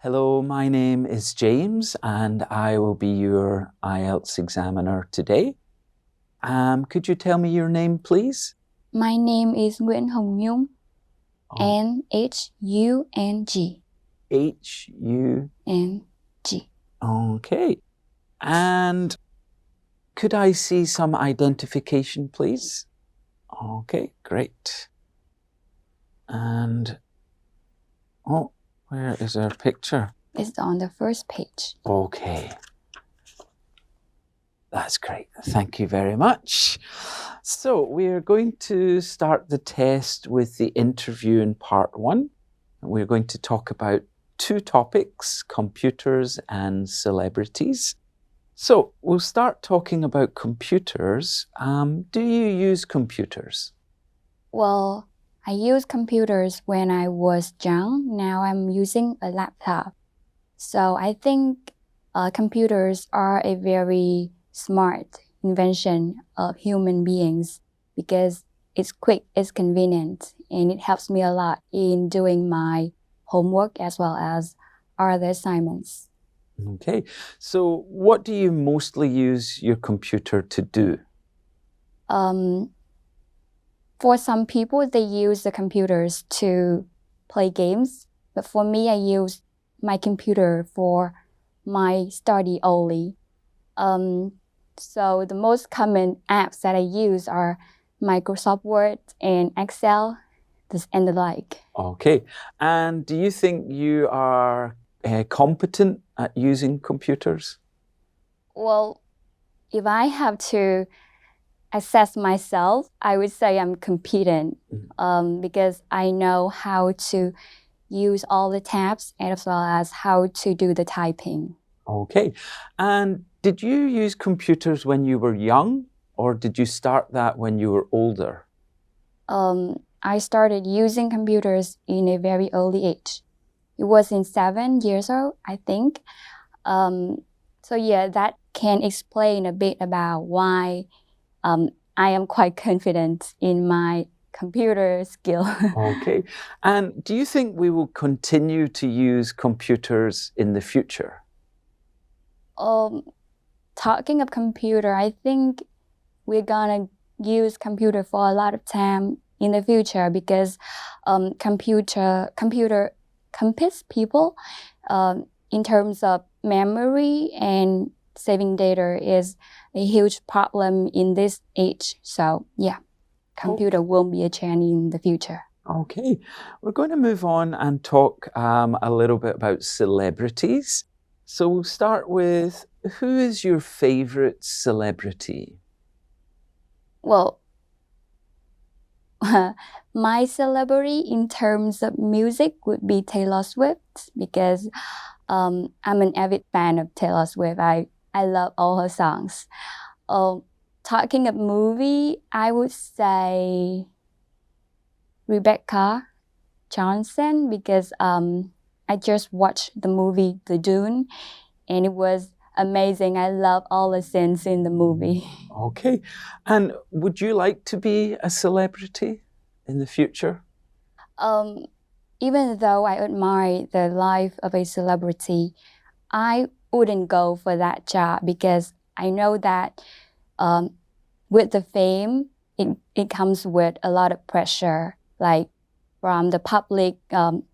Hello, my name is James and I will be your Ielts examiner today. Could you tell me your name, please? My name is Nguyễn Hồng Nhung. Nhung. H-U... Okay. And could I see some identification, please? Okay, great. And, where is our picture? It's on the first page. Okay. That's great. Thank you very much. So we're going to start the test with the interview in part 1. We're going to talk about 2 topics, computers and celebrities. So we'll start talking about computers. Do you use computers? Well, I used computers when I was young. Now I'm using a laptop. So I think computers are a very smart invention of human beings because it's quick, it's convenient, and it helps me a lot in doing my homework as well as other assignments. Okay, so what do you mostly use your computer to do? For some people, they use the computers to play games, but for me, I use my computer for my study only. So the most common apps that I use are Microsoft Word and Excel and the like. Okay, and do you think you are competent at using computers? Well, if I have to assess myself, I would say I'm competent because I know how to use all the tabs as well as how to do the typing. Okay, and did you use computers when you were young or did you start that when you were older? I started using computers in a very early age. It was in 7 years old, I think. So yeah, that can explain a bit about why I am quite confident in my computer skill. Okay. And do you think we will continue to use computers in the future? Talking of computer, I think we're gonna use computer for a lot of time in the future because computer competes people in terms of memory, and saving data is a huge problem in this age. So yeah, computer will be a trend in the future. Okay, we're going to move on and talk a little bit about celebrities. So we'll start with, who is your favorite celebrity? Well, my celebrity in terms of music would be Taylor Swift because I'm an avid fan of Taylor Swift. I love all her songs. Talking of movie, I would say Rebecca Johnson because I just watched the movie The Dune and it was amazing. I love all the scenes in the movie. Okay, and would you like to be a celebrity in the future? Even though I admire the life of a celebrity, I wouldn't go for that job because I know that with the fame, it comes with a lot of pressure, like from the public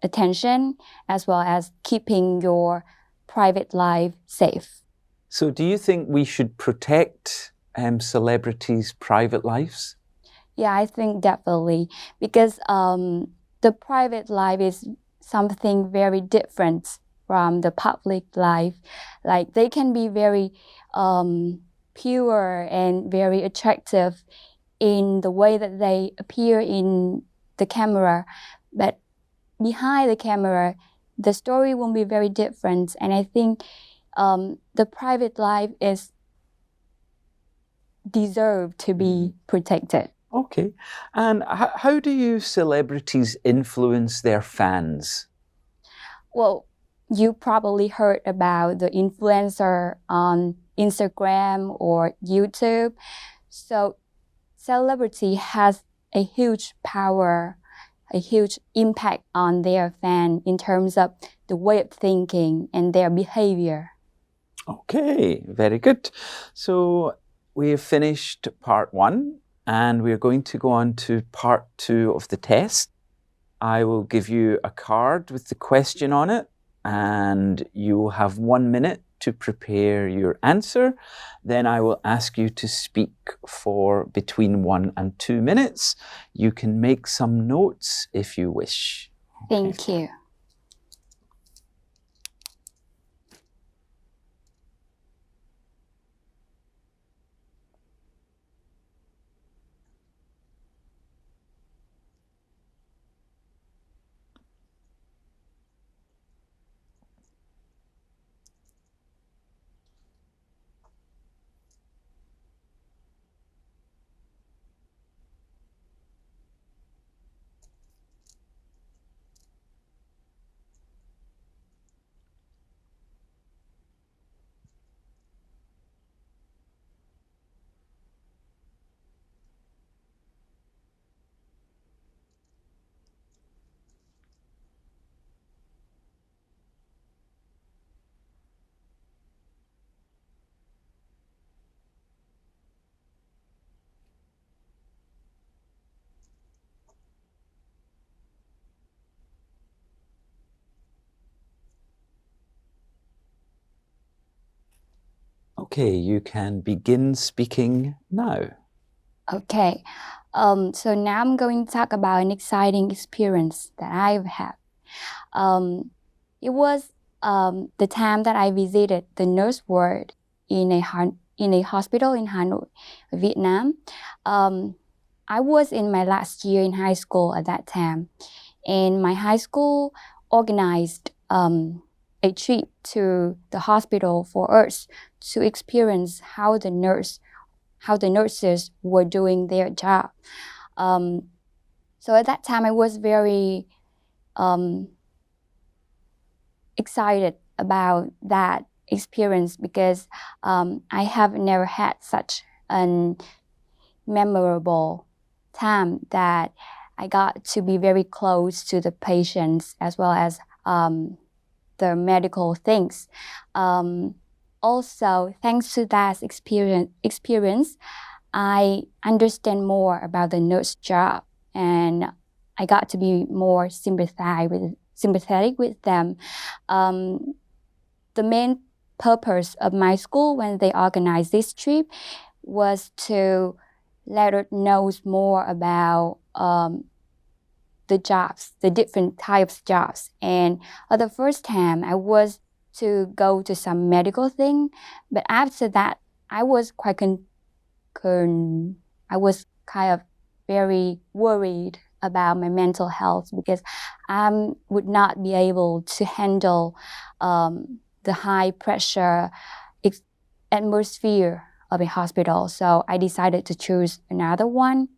attention, as well as keeping your private life safe. So do you think we should protect celebrities' private lives? Yeah, I think definitely, because the private life is something very different from the public life. Like they can be very pure and very attractive in the way that they appear in the camera, but behind the camera, the story will be very different. And I think the private life is deserved to be protected. Okay, and how do celebrities influence their fans? Well, you probably heard about the influencer on Instagram or YouTube. So celebrity has a huge power a huge impact on their fan in terms of the way of thinking and their behavior. Okay, very good. So we have finished part 1 and we're going to go on to part 2 of the test. I will give you a card with the question on it and you will have 1 minute to prepare your answer. Then I will ask you to speak for between 1 and 2 minutes. You can make some notes if you wish. Thank you. Okay, you can begin speaking now. Okay, so now I'm going to talk about an exciting experience that I've had. It was the time that I visited the nurse ward in a hospital in Hanoi, Vietnam. I was in my last year in high school at that time, and my high school organized a trip to the hospital for us to experience how the nurses were doing their job. So at that time, I was very excited about that experience because I have never had such a memorable time that I got to be very close to the patients as well as the medical things. Also, thanks to that experience, I understand more about the nurse job, and I got to be more sympathetic with them. The main purpose of my school when they organized this trip was to let us know more about the jobs, the different types of jobs. And at the first time, I was to go to some medical thing, but after that, I was quite I was kind of very worried about my mental health because I would not be able to handle the high pressure atmosphere of a hospital. So I decided to choose another one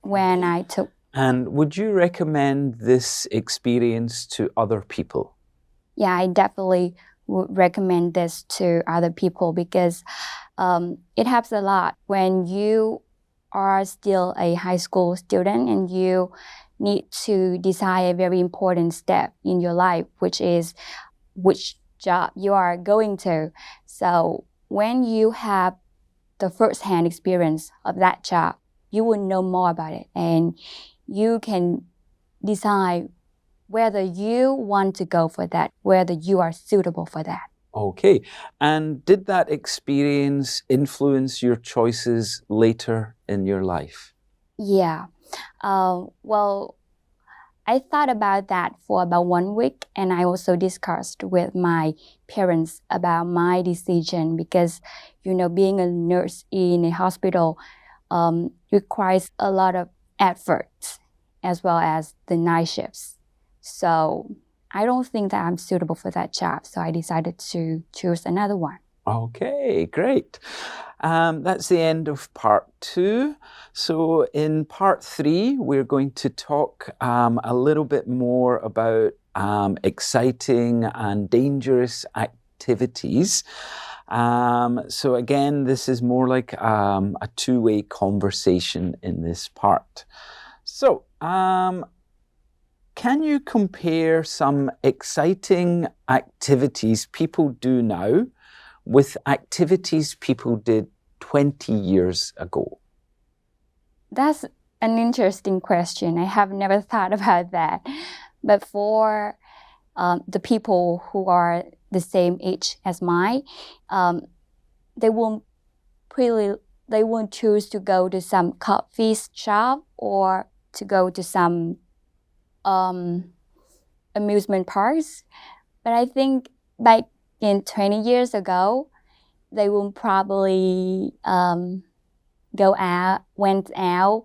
when I took. And would you recommend this experience to other people? Yeah, I definitely would recommend this to other people because it helps a lot when you are still a high school student and you need to decide a very important step in your life, which is which job you are going to. So when you have the first-hand experience of that job, you will know more about it and you can decide whether you want to go for that, whether you are suitable for that. Okay. And did that experience influence your choices later in your life? Yeah. Well, I thought about that for about 1 week, and I also discussed with my parents about my decision because, being a nurse in a hospital requires a lot of effort as well as the night shifts. So I don't think that I'm suitable for that job, so I decided to choose another one. Okay, great. That's the end of part 2. So in part 3, we're going to talk a little bit more about exciting and dangerous activities. So again, this is more like a two-way conversation in this part. So can you compare some exciting activities people do now with activities people did 20 years ago? That's an interesting question. I have never thought about that. But for the people who are the same age as mine, they won't choose to go to some coffee shop or to go to some amusement parks. But I think back in 20 years ago, they will probably went out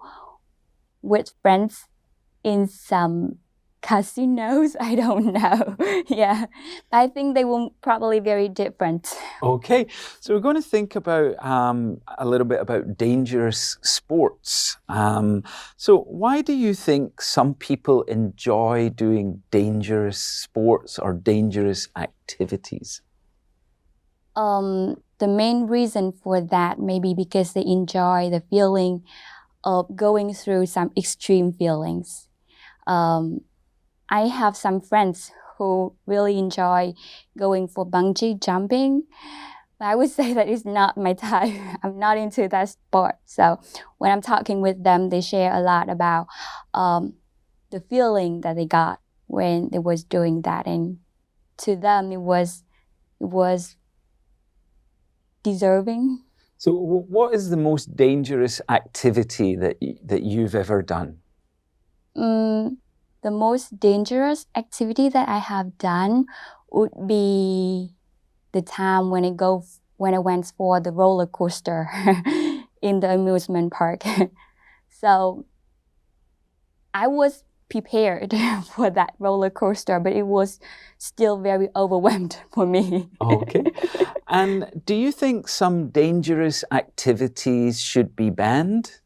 with friends in some casinos. I don't know. Yeah, I think they will probably very different. Okay, so we're going to think about a little bit about dangerous sports. So why do you think some people enjoy doing dangerous sports or dangerous activities? The main reason for that may be because they enjoy the feeling of going through some extreme feelings. I have some friends who really enjoy going for bungee jumping. I would say that it's not my type. I'm not into that sport. So when I'm talking with them, they share a lot about the feeling that they got when they was doing that, and to them it was deserving. So what is the most dangerous activity that you've ever done? The most dangerous activity that I have done would be the time when I went for the roller coaster in the amusement park. So I was prepared for that roller coaster, but it was still very overwhelmed for me. Okay. And do you think some dangerous activities should be banned?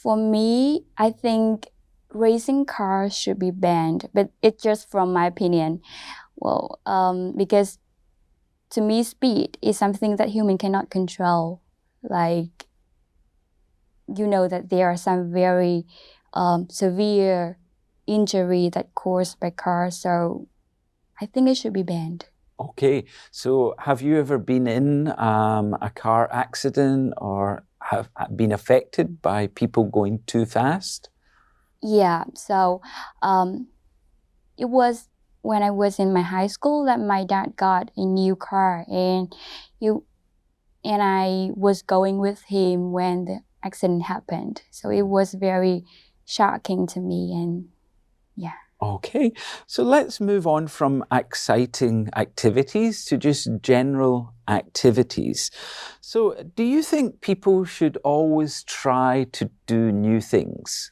For me, I think racing cars should be banned, but it's just from my opinion. Well, because to me, speed is something that human cannot control. Like, you know that there are some very severe injury that caused by cars, so I think it should be banned. Okay, so have you ever been in a car accident or have been affected by people going too fast? Yeah, so it was when I was in my high school that my dad got a new car, and I was going with him when the accident happened. So it was very shocking to me, and yeah. Okay, so let's move on from exciting activities to just general activities. So do you think people should always try to do new things?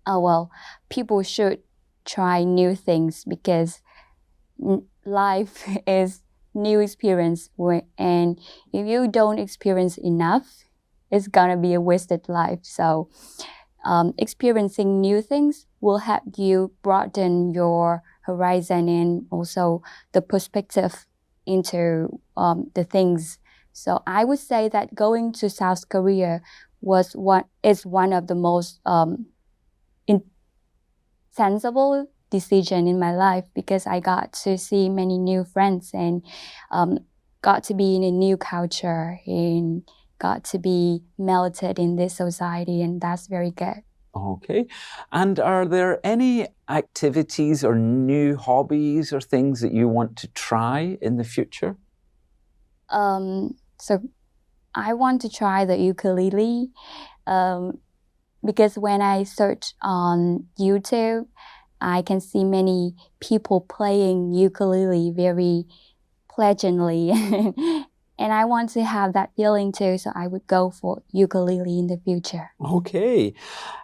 Oh, well, people should try new things because life is new experience, and if you don't experience enough, it's gonna be a wasted life. So experiencing new things will help you broaden your horizon and also the perspective into the things. So I would say that going to South Korea is one of the most sensible decision in my life, because I got to see many new friends and got to be in a new culture and got to be melted in this society, and that's very good. Okay. And are there any activities or new hobbies or things that you want to try in the future? So I want to try the ukulele because when I search on YouTube, I can see many people playing ukulele very pleasantly. And I want to have that feeling too, so I would go for ukulele in the future. Okay.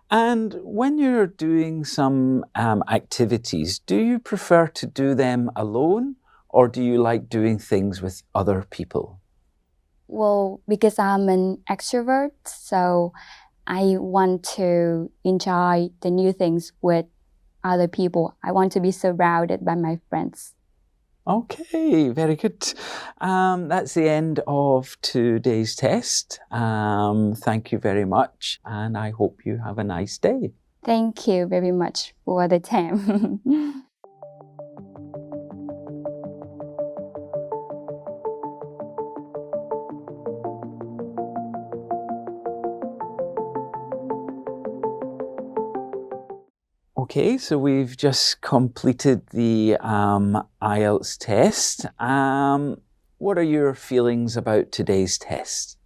And when you're doing some activities, do you prefer to do them alone or do you like doing things with other people? Well, because I'm an extrovert, so I want to enjoy the new things with other people. I want to be surrounded by my friends. Okay, very good. That's the end of today's test. Thank you very much, and I hope you have a nice day. Thank you very much for the time. Okay, so we've just completed the Ielts test. What are your feelings about today's test?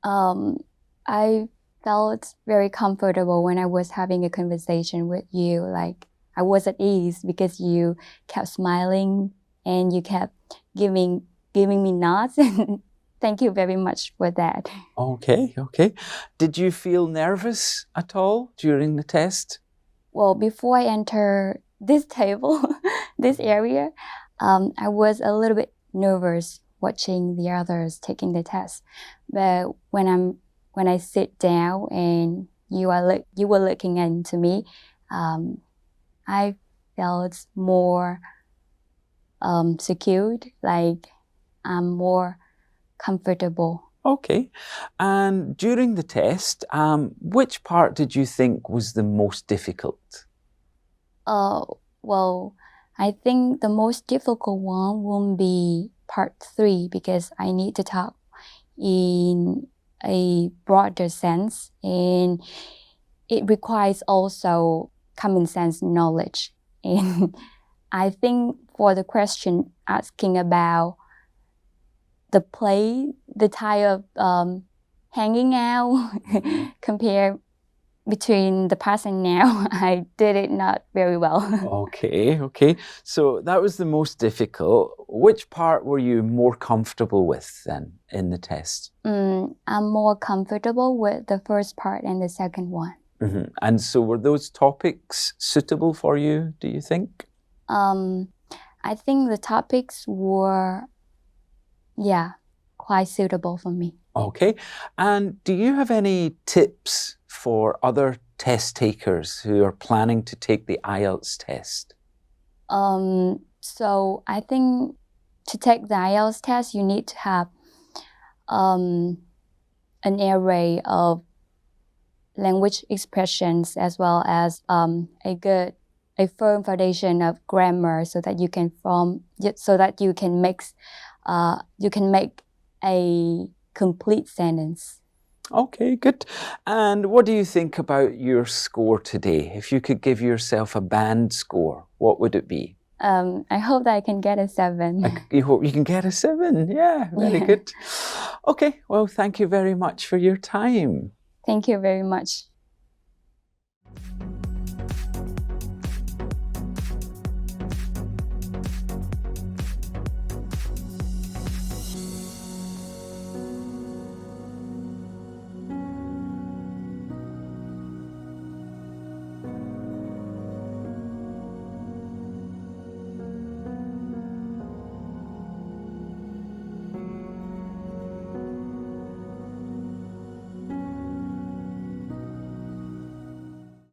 I felt very comfortable when I was having a conversation with you. Like I was at ease because you kept smiling and you kept giving me nods. And thank you very much for that. Okay. Did you feel nervous at all during the test? Well, before I enter this table, this area, I was a little bit nervous watching the others taking the test. But when I sit down and you were looking into me, I felt more secured, like I'm more comfortable. Okay. And during the test, which part did you think was the most difficult? Well, I think the most difficult one will be part 3 because I need to talk in a broader sense and it requires also common sense knowledge. And I think for the question asking about the type of hanging out compare between the past and now, I did it not very well. Okay. So that was the most difficult. Which part were you more comfortable with then in the test? I'm more comfortable with the first part and the second one. Mm-hmm. And so were those topics suitable for you, do you think? I think the topics were, quite suitable for me. Okay. And do you have any tips for other test takers who are planning to take the Ielts test? So I think to take the Ielts test, you need to have an array of language expressions as well as a firm foundation of grammar so that you can make a complete sentence. Okay, good. And what do you think about your score today? If you could give yourself a band score, what would it be? I hope that I can get a 7. You hope you can get a 7. Yeah, very good. Okay, well, thank you very much for your time. Thank you very much.